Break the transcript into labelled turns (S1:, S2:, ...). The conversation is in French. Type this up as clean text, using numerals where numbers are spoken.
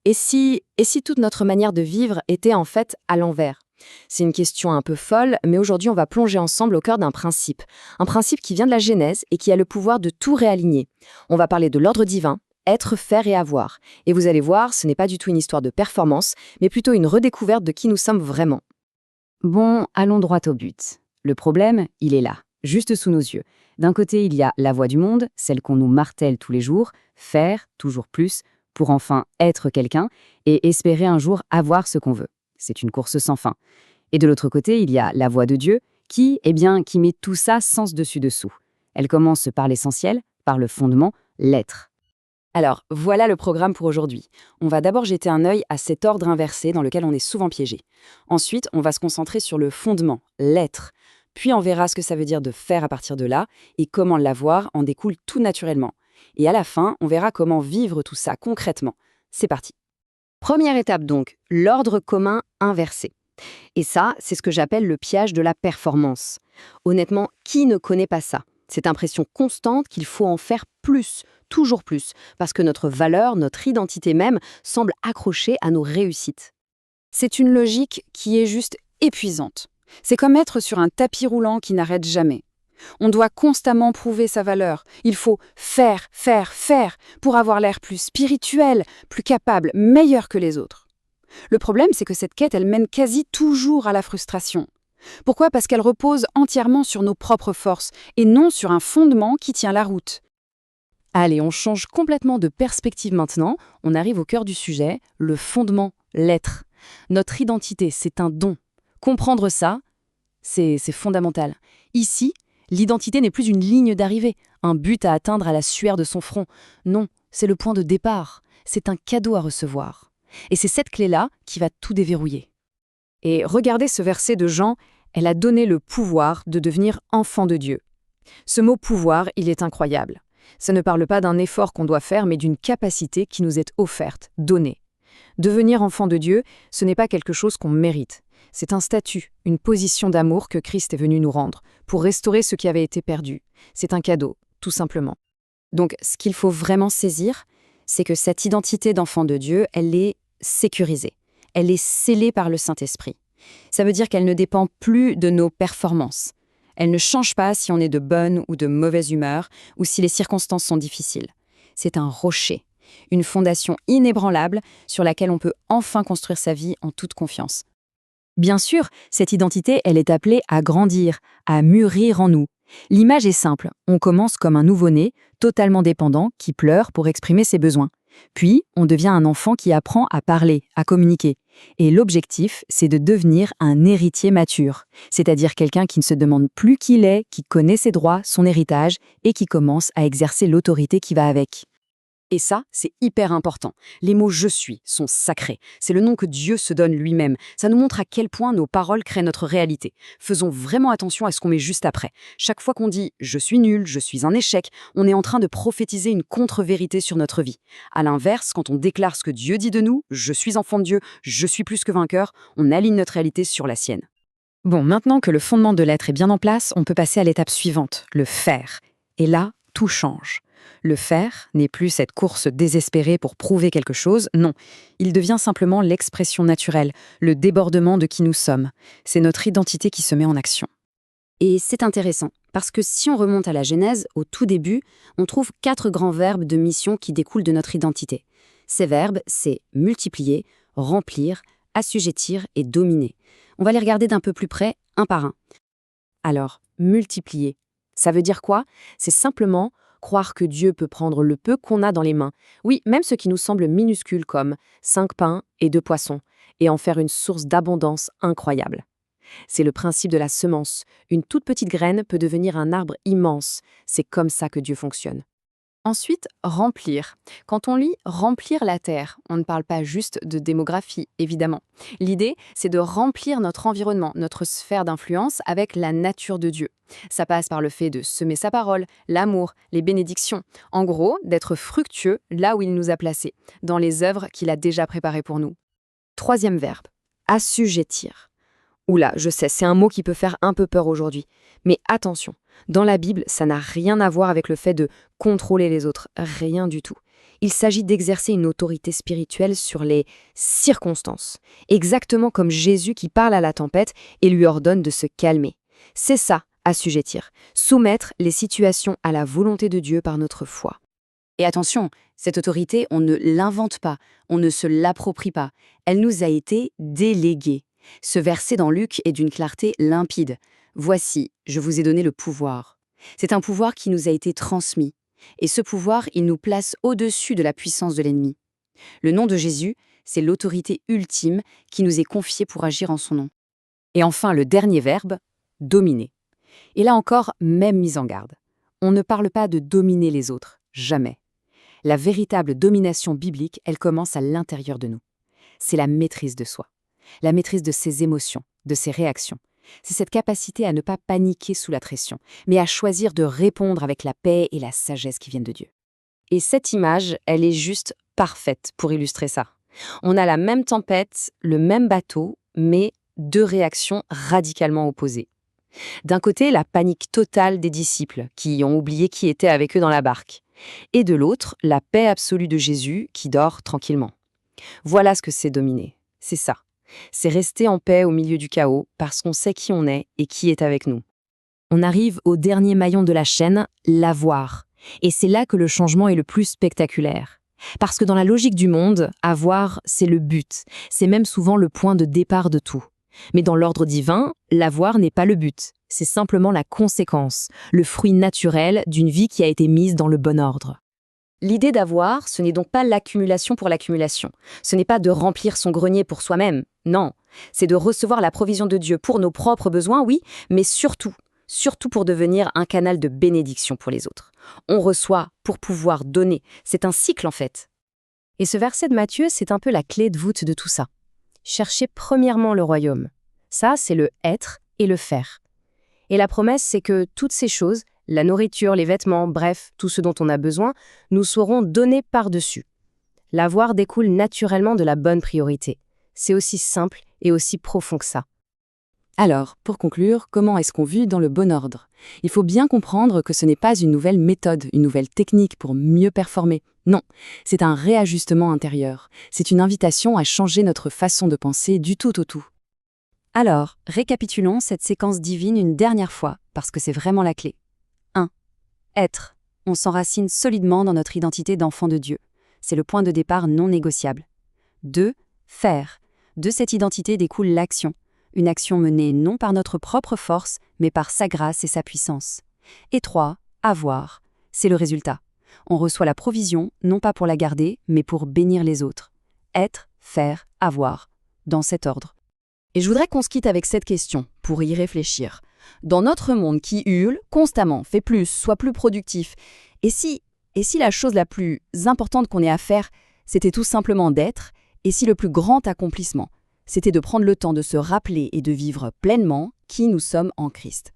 S1: Et si toute notre manière de vivre était en fait à l'envers? C'est une question un peu folle, mais aujourd'hui on va plonger ensemble au cœur d'un principe. Un principe qui vient de la Genèse et qui a le pouvoir de tout réaligner. On va parler de l'ordre divin, être, faire et avoir. Et vous allez voir, ce n'est pas du tout une histoire de performance, mais plutôt une redécouverte de qui nous sommes vraiment.
S2: Bon, allons droit au but. Le problème, il est là, juste sous nos yeux. D'un côté, il y a la voie du monde, celle qu'on nous martèle tous les jours, faire toujours plus, pour enfin être quelqu'un, et espérer un jour avoir ce qu'on veut. C'est une course sans fin. Et de l'autre côté, il y a la voie de Dieu, qui met tout ça sens dessus-dessous. Elle commence par l'essentiel, par le fondement, l'être.
S1: Alors, voilà le programme pour aujourd'hui. On va d'abord jeter un œil à cet ordre inversé dans lequel on est souvent piégé. Ensuite, on va se concentrer sur le fondement, l'être. Puis on verra ce que ça veut dire de faire à partir de là et comment l'avoir en découle tout naturellement. Et à la fin, on verra comment vivre tout ça concrètement. C'est parti. Première étape donc, l'ordre commun inversé. Et ça, c'est ce que j'appelle le piège de la performance. Honnêtement, qui ne connaît pas ça? Cette impression constante qu'il faut en faire plus, toujours plus, parce que notre valeur, notre identité même, semble accrochée à nos réussites.
S3: C'est une logique qui est juste épuisante. C'est comme être sur un tapis roulant qui n'arrête jamais. On doit constamment prouver sa valeur. Il faut faire, faire, faire pour avoir l'air plus spirituel, plus capable, meilleur que les autres. Le problème, c'est que cette quête, elle mène quasi toujours à la frustration. Pourquoi? Parce qu'elle repose entièrement sur nos propres forces et non sur un fondement qui tient la route.
S1: Allez, on change complètement de perspective maintenant. On arrive au cœur du sujet, le fondement, l'être. Notre identité, c'est un don. Comprendre ça, c'est fondamental. Ici, l'identité n'est plus une ligne d'arrivée, un but à atteindre à la sueur de son front. Non, c'est le point de départ. C'est un cadeau à recevoir. Et c'est cette clé-là qui va tout déverrouiller.
S3: Et regardez ce verset de Jean, elle a donné le pouvoir de devenir enfant de Dieu. Ce mot pouvoir, il est incroyable. Ça ne parle pas d'un effort qu'on doit faire, mais d'une capacité qui nous est offerte, donnée. Devenir enfant de Dieu, ce n'est pas quelque chose qu'on mérite. C'est un statut, une position d'amour que Christ est venu nous rendre, pour restaurer ce qui avait été perdu. C'est un cadeau, tout simplement.
S1: Donc, ce qu'il faut vraiment saisir, c'est que cette identité d'enfant de Dieu, elle est sécurisée. Elle est scellée par le Saint-Esprit. Ça veut dire qu'elle ne dépend plus de nos performances. Elle ne change pas si on est de bonne ou de mauvaise humeur, ou si les circonstances sont difficiles. C'est un rocher, une fondation inébranlable sur laquelle on peut enfin construire sa vie en toute confiance. Bien sûr, cette identité, elle est appelée à grandir, à mûrir en nous. L'image est simple, on commence comme un nouveau-né, totalement dépendant, qui pleure pour exprimer ses besoins. Puis, on devient un enfant qui apprend à parler, à communiquer. Et l'objectif, c'est de devenir un héritier mature, c'est-à-dire quelqu'un qui ne se demande plus qui il est, qui connaît ses droits, son héritage, et qui commence à exercer l'autorité qui va avec. Et ça, c'est hyper important. Les mots « je suis » sont sacrés. C'est le nom que Dieu se donne lui-même. Ça nous montre à quel point nos paroles créent notre réalité. Faisons vraiment attention à ce qu'on met juste après. Chaque fois qu'on dit « je suis nul »,« je suis un échec », on est en train de prophétiser une contre-vérité sur notre vie. À l'inverse, quand on déclare ce que Dieu dit de nous « je suis enfant de Dieu, je suis plus que vainqueur », on aligne notre réalité sur la sienne. Bon, maintenant que le fondement de l'être est bien en place, on peut passer à l'étape suivante, le faire. Et là, tout change. Le faire n'est plus cette course désespérée pour prouver quelque chose, non. Il devient simplement l'expression naturelle, le débordement de qui nous sommes. C'est notre identité qui se met en action. Et c'est intéressant, parce que si on remonte à la Genèse, au tout début, on trouve 4 grands verbes de mission qui découlent de notre identité. Ces verbes, c'est multiplier, remplir, assujettir et dominer. On va les regarder d'un peu plus près, un par un. Alors, multiplier, ça veut dire quoi? C'est simplement croire que Dieu peut prendre le peu qu'on a dans les mains, oui, même ce qui nous semble minuscule comme 5 pains et 2 poissons, et en faire une source d'abondance incroyable. C'est le principe de la semence. Une toute petite graine peut devenir un arbre immense. C'est comme ça que Dieu fonctionne. Ensuite, remplir. Quand on lit « remplir la terre », on ne parle pas juste de démographie, évidemment. L'idée, c'est de remplir notre environnement, notre sphère d'influence avec la nature de Dieu. Ça passe par le fait de semer sa parole, l'amour, les bénédictions. En gros, d'être fructueux là où il nous a placés, dans les œuvres qu'il a déjà préparées pour nous. 3e verbe, assujettir. Oula, je sais, c'est un mot qui peut faire un peu peur aujourd'hui. Mais attention, dans la Bible, ça n'a rien à voir avec le fait de contrôler les autres, rien du tout.
S2: Il s'agit d'exercer une autorité spirituelle sur les circonstances, exactement comme Jésus qui parle à la tempête et lui ordonne de se calmer. C'est ça, assujettir, soumettre les situations à la volonté de Dieu par notre foi. Et attention, cette autorité, on ne l'invente pas, on ne se l'approprie pas, elle nous a été déléguée. Ce verset dans Luc est d'une clarté limpide. Voici, je vous ai donné le pouvoir. C'est un pouvoir qui nous a été transmis. Et ce pouvoir, il nous place au-dessus de la puissance de l'ennemi. Le nom de Jésus, c'est l'autorité ultime qui nous est confiée pour agir en son nom. Et enfin, le dernier verbe, dominer. Et là encore, même mise en garde. On ne parle pas de dominer les autres, jamais. La véritable domination biblique, elle commence à l'intérieur de nous. C'est la maîtrise de soi, la maîtrise de ses émotions, de ses réactions. C'est cette capacité à ne pas paniquer sous la pression, mais à choisir de répondre avec la paix et la sagesse qui viennent de Dieu. Et cette image, elle est juste parfaite pour illustrer ça. On a la même tempête, le même bateau, mais deux réactions radicalement opposées. D'un côté, la panique totale des disciples, qui ont oublié qui était avec eux dans la barque. Et de l'autre, la paix absolue de Jésus, qui dort tranquillement. Voilà ce que c'est dominer. C'est ça. C'est rester en paix au milieu du chaos, parce qu'on sait qui on est et qui est avec nous. On arrive au dernier maillon de la chaîne, l'avoir. Et c'est là que le changement est le plus spectaculaire. Parce que dans la logique du monde, avoir, c'est le but. C'est même souvent le point de départ de tout. Mais dans l'ordre divin, l'avoir n'est pas le but. C'est simplement la conséquence, le fruit naturel d'une vie qui a été mise dans le bon ordre. L'idée d'avoir, ce n'est donc pas l'accumulation pour l'accumulation. Ce n'est pas de remplir son grenier pour soi-même. Non, c'est de recevoir la provision de Dieu pour nos propres besoins, oui, mais surtout pour devenir un canal de bénédiction pour les autres. On reçoit pour pouvoir donner. C'est un cycle en fait. Et ce verset de Matthieu, c'est un peu la clé de voûte de tout ça. Cherchez premièrement le royaume. Ça, c'est le être et le faire. Et la promesse, c'est que toutes ces choses, la nourriture, les vêtements, bref, tout ce dont on a besoin, nous seront donnés par-dessus. L'avoir découle naturellement de la bonne priorité. C'est aussi simple et aussi profond que ça.
S3: Alors, pour conclure, comment est-ce qu'on vit dans le bon ordre? Il faut bien comprendre que ce n'est pas une nouvelle méthode, une nouvelle technique pour mieux performer. Non, c'est un réajustement intérieur. C'est une invitation à changer notre façon de penser du tout au tout. Alors, récapitulons cette séquence divine une dernière fois, parce que c'est vraiment la clé. 1. Être. On s'enracine solidement dans notre identité d'enfant de Dieu. C'est le point de départ non négociable. 2. Faire. De cette identité découle l'action. Une action menée non par notre propre force, mais par sa grâce et sa puissance. Et 3. Avoir. C'est le résultat. On reçoit la provision, non pas pour la garder, mais pour bénir les autres. Être, faire, avoir. Dans cet ordre. Et je voudrais qu'on se quitte avec cette question, pour y réfléchir. Dans notre monde qui hurle constamment, fais plus, sois plus productif, et si la chose la plus importante qu'on ait à faire, c'était tout simplement d'être, et si le plus grand accomplissement, c'était de prendre le temps de se rappeler et de vivre pleinement qui nous sommes en Christ.